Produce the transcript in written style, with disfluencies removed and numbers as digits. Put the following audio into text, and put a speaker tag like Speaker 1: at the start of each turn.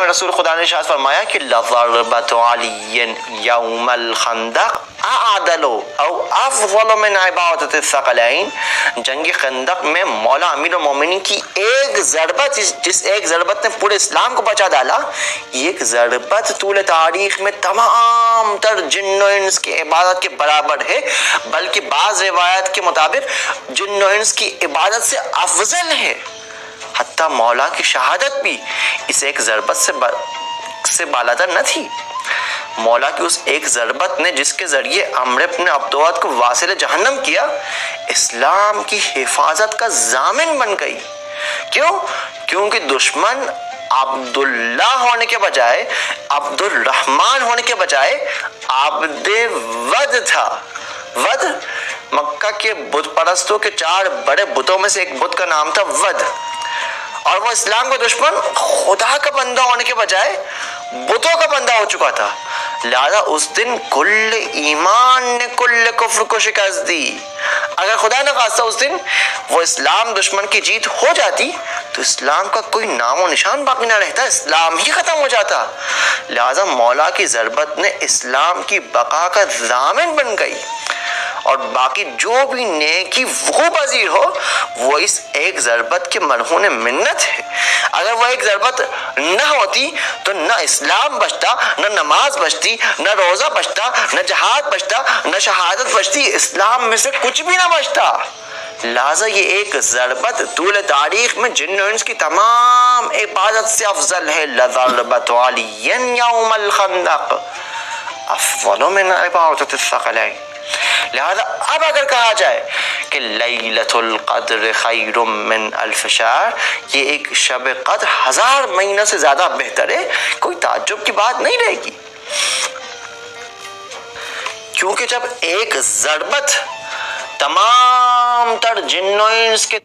Speaker 1: رسول خدا نے ارشاد فرمایا کہ لَضَرْبَةُ عَلِيٍّ يَوْمَ الْخَنْدَقِ اعدل او افضل من عبادت الثقلین. جنگ خندق میں مولا امیر المومنین کی ایک ضربت، جس ایک ضربت نے پورے اسلام کو بچا ڈالا، یہ ایک ضربت طول تاریخ میں تمام تر جن و انس کی عبادت کے برابر ہے، بلکہ بعض روایات کے مطابق جن و انس کی عبادت سے افضل ہے. حتیٰ مولا کی شہادت بھی اس ایک ضربت سے بالاتر نہ تھی. مولا کی اس ایک ضربت نے جس کے ذریعے عمرو بن عبدود کو واصل جہنم کیا، اسلام کی حفاظت کا ضامن بن گئی. کیوں؟ کیونکہ دشمن عبداللہ ہونے کے بجائے عبد الرحمن ہونے کے بجائے عبد ود تھا. ود مکہ کے بت پرستوں کے 4 بڑے بتوں میں سے ایک بت کا نام تھا ود، اور وہ اسلام کا دشمن خدا کا بندہ ہونے کے بجائے بتوں کا بندہ ہو چکا تھا. لہذا اس دن کل ایمان نے کل کفر کو شکست دی. اگر خدا نہ خواستہ اس دن وہ اسلام دشمن کی جیت ہو جاتی تو اسلام کا کوئی نام و نشان باقی نہ رہتا، اسلام ہی ختم ہو جاتا. لہذا مولا کی ضربت نے اسلام کی بقا کا ضامن بن گئی، اور باقی جو بھی نیکی وقوع پذیر ہو وہ اس ایک ضربت کے مرہون منت ہے. اگر وہ ایک ضربت نہ ہوتی تو نہ اسلام بچتا، نہ نماز بچتی، نہ روزہ بچتا، نہ جہاد بچتا، نہ شہادت بچتی، اسلام میں سے کچھ بھی نہ بچتا. لہذا یہ ایک ضربت طول تاریخ میں جن و انس کی تمام عبادت سے افضل ہے. لَضَرْبَةُ عَلِيٍّ يَوْمَ الْخَنْدَقِ أَفْضَلُ مِنْ عِبَادَةِ الثَّقَلَيْنِ. لہذا اب اگر کہا جائے کہ لیلۃ القدر خیر من الف شہر، یہ ایک شب قدر 1000 مہینوں سے زیادہ بہتر ہے، کوئی تعجب کی بات نہیں رہے گی. کیونکہ جب ایک ضربت تمام تر جن و انس کے